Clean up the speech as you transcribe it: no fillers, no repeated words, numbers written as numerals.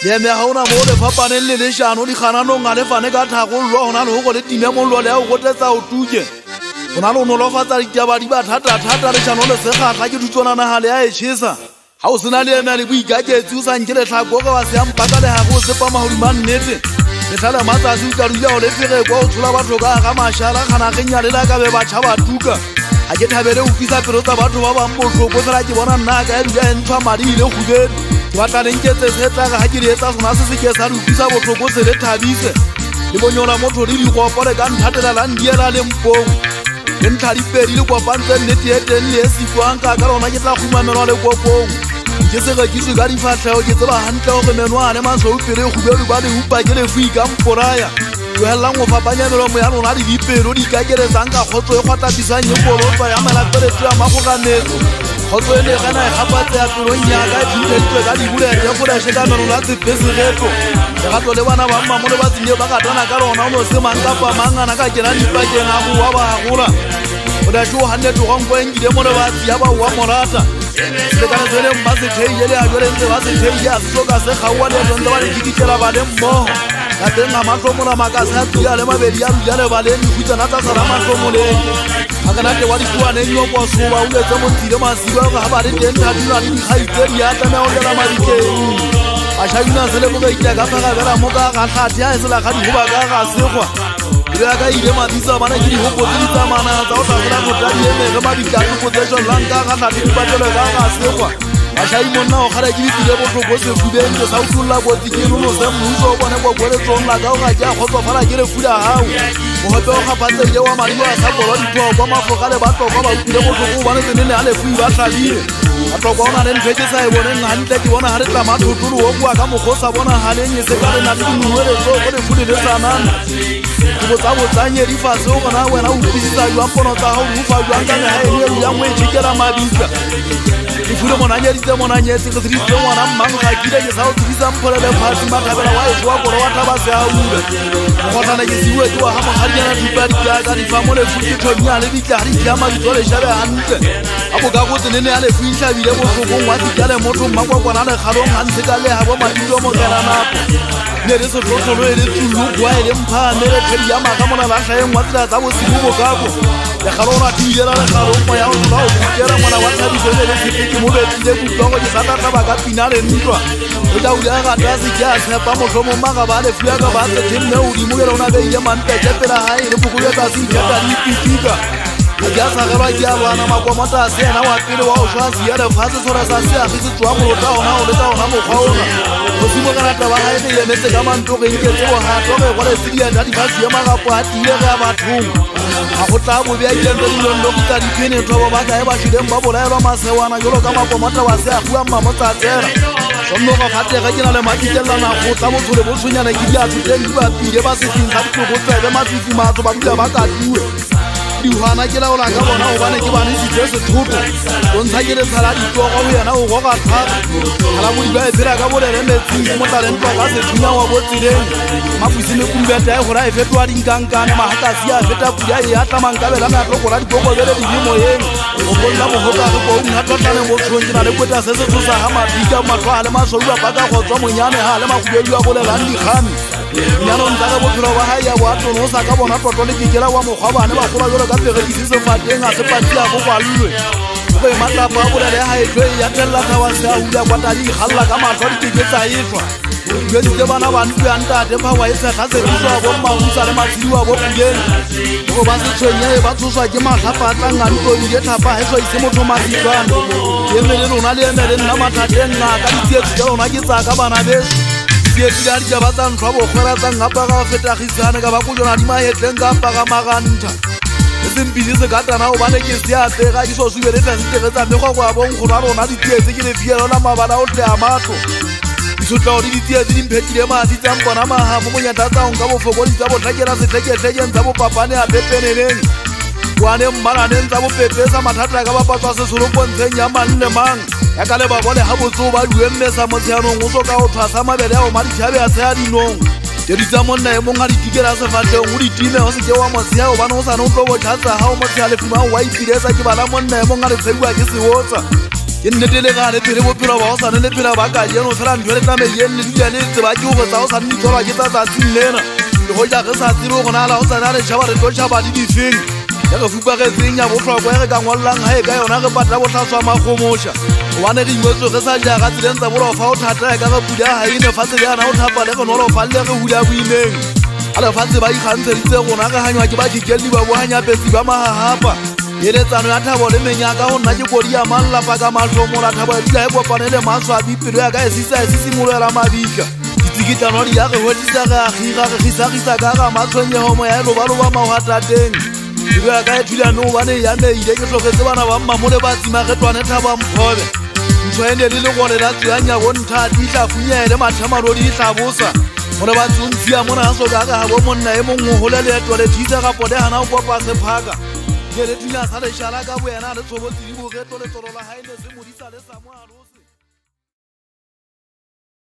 le me ha ona mo le fapaneng le leshano di kgananong a le fane ka thagollo hona le go le time mollo le go tetsa o tuke ona lo no lofatsa ditaba di ba thata leshano le segahla ke dutsona na hale a e tshisa ha o sena le ena le boikaketsi o sa nkele tlhako ka wa se ampaka le ha go sepa mahodi mannete le tlhala matsatsi ka ruya o le fere go tshola batho ka ga mashala khana kenya le la ka be ba tshaba tuka a ke thabele o fisa pero tsa batho ba ba mbotloko fela ke bona nna ka e ruya entshwa madi le khubedi ba tla nketse setsa ga ke re etsa sona se se ke sa re fisa botloko se le thabise le bonyola motho le di go pole ka nthatela la ndiela le mpong le ntlha dipedi le kopantse nnete e teng le e sitwang ka rona ke tla khumamelwa le kopong ke se ga kitse ka difatlhego ke tseba hantle gore menwana masou pele khubedi ba le upa ke le fui ka mporaya yo hela ngo fapanya melomo ya rona di dipelo di ka keretsang ka khotso e khwata bisang ye bolotwa ya mala pele twa magoganetso khotso ene kana e gapatse ya pelo nya ka ditwe ka di bule ya go la sheka mero la tsepese reto ga tlo le bana ba mma mo le ba tsinye ba ka tana ka rona o se mang ka pa mangana ka kena di pakeng a go wa ba gola o da jo hanne to go ngwe ngide mo le ba ya ba wa morata le kana tsene mma se theile le a jore ntse ba se theile a soka se gawa le ntse ba le dikitela ba le mmo ka tenga matlomola makasa ya le mabedi ya le ba le dikutsa na tsa sala matlomoleng a kana te wa dikuane yo kwa soba o letse mo tsile masiba ga ba le teng tha dina le dikhaitsedi ya tla o le madikeng a shayuna se le mo ga itya ka phaga bela mo ka ga tlhathi a se la ga di hoba ka ga segwa le ka ile matisa bana ke di hopotse tsa mana tsa o tla fela go tla di eme re ba di ka go tsetsa lanka ga tlhathi di batlela ka ga segwa a shayi monna o gare ke di tile botlhoko se fubeng ke sa utlolla botsi ke no se mmuso o bone go gore tsong la ka o ga ja go fala ke le fula hao mo hope o ga patse le wa mari wa sa bolo di twa kwa mafoka le batlo ba utile botlhoko ba ne ne ale fui ba tlhabile a tlo bona le ntse sa e bone hantle ke bona ha re tla mathutulu o bua ka mogosa bona ha le nyese ka re na di nuwele tso go le fule le sanana ke botsa botsanye di fa so bona wena o pisisa jwa pono tsa ho ufa jwa ka ha e le ya ngwe tshikela mabitsa ke fule mona nyeditse mona nyetse ke tshitse ngwana mmang ga kile ke sa o tsisa mpole le phasi makhabela wa e jwa gore wa thaba se a ule go tlana ke siwe ke wa ha mogadiana dipadi ka ka di famole futhi thonya le ditlari ya ma ditole shabe hantle a bo ga go tsenene a le fuitla bile mo tlhokong wa dikale motho mmakwa kwana le khalong hantse ka le ha bo madilo mo kana napo ne re se tlhotlholo e le tsulu kwa e le mphane le thedi ya maga mona la hlaeng wa tsela tsa bosigo bo gago le khalona tiela le khalong mo ya o ba o kera mona wa thabiso le tsepiki mo betile butlongo ke sata taba ka pinale ntwa o tla uya ga tasi ja sepa mo hlomo maga ba le fuya ka ba tse mme o di mo ke rona be ile mante ke pela ha e le bukule ka se jata di pitika ya sa ga ba ya bana makomata se na wa pele wa o shwazi ya le fase sora sa se a se tswa mo ta ona o le ta ona mo khaona o simo kana ta ba ha e le metse ka manto ke ke tse ha to ke gore se dia da di fase ya magapo a tile ga bathong a go tla bo bya ile ndo di ndo ka di pene to ba ka e ba shideng ba bolaelwa masewana jolo ka makomata wa se a bua mama tsa tsera somno ga fate ga kena le makitela na go tla motho le botshunyana ke di a tseng di ba pile ba se tsinga di go tsebe matsi matso ba dula ba ka diwe di hwana ke laola ka bona o bane ke bane di tse thoto o ntsha ke le tsala di tloga o yana o goga thata hala mo di ba e phela ka bolele metsi mo talent ka se thunya wa botsileng mabusi me kumbe ta e gora e fetwa di nkankane mahatasi a feta puya ya tlamang ka bela na tlogora di bogobele di mo yeng o bolla mo hoka go o nna tlatane mo tshonje na le kweta se se tsosa ha mabika matwa le masoua ba ka go tswa monyane ha le makubedi wa bolela ndi khami nyano ntaka bophelo ba ha ya wa tono sa ka bona tlotlo le kikela wa mogwa bana ba gola jolo ka pege di se fateng a se patsi a go kwalwe go e matla ba bolele ha e tlo ya tella ka wa se a hula kwa tadi khalla ka matlo di keketsa yetwa di ke bana ba ntwe anta de ba wa isa ga se di tswa bo ma usa le matsiwa bo puleng go ba se tshwenye ba tshoswa ke matlhapa tla ngani go di thapa he so ise motho matsitswana ye mele lona le ene le nna mathateng na ka ditsietsi ka lona ke tsa ka bana beso ke dira di ba tsa ntwa bo khwera tsa ngapa ga fetagisane ka ba go jona di mahetleng ka pa ga maganta se mbidi se katana o bane ke se a tsega di so subele tsa se tsa me go go bon go rona di tsietse ke le fielo la mabala o tle a matlo di so tla di tsietse di mphetile ma di tsa mbona ma ha mo nyata tsa on ka bo foko di tsa bo tlhakela se tlhekeng tsa bo papane a pepeneleng wane mmala ne tsa bo pepesa mathata ka ba patswa se solo pontsheng ya manne mang ya ka le ba bole ha botso ba duemme sa motshanong o so ka o thasa mabele a o mari tšhabe a se a dinong ke di tsa monna e mong ga di tikela se fatleng o di time o se ke wa motsia o bana o sa no tlo bo tšhatsa ha o motsia le fuma wa ipilesa ke bala monna e mong ga le tseiwa ke se wotsa ke nnete le gane pele bophelo ba go sane le phela ba ka jeno fela ntho le tlameyeng le dula le tseba ke go tsa go sane ditholwa ke tsa tsatsing lena le go ja re sa tsebe go na la go tsana le tšhaba re tlo tšhaba di difeng ya re fupagetseng ya botlhokwa e re ka ngwalelang gae ka yona re patla botlhatswa magomoša gobane re imetswe re sa jaga tseleng tsa bolofa o thata ka re pula ga ine fatshe le yana o thapa le re nolofa le re hula boimeng a lefatshe ba ikgantsheditse gona re ganywa ke ba dikeli ba bohanyapetsi ba magagapa eletsano ya thabo le menyaka go nna ke kodi ya mallapa ka mahlomola thabo ya dula e kopane le maswabi pelo ya ka e sisimoloela mabika ditsikitano di ya re hwedisa re agira re gisagisa ka ga matshwenyeho moya e lobaloba magogatateng pelo ya ka e thulane gobane ya meile ke tlogetse bana ba mmamole ba tsimagetwane thaba mphobe ntho ene le legole la tseyanya bonthati e tla funyele mathamarodi e tla bosa gore ba tsontshia mona a soka ka gabo monna e mongwe gole leeto le thisa gapote gana go kopa sephaka ke le thunya sa lešala ka boena le tshobotsi di bogetlo le tsoro la gaene se modisa le samoa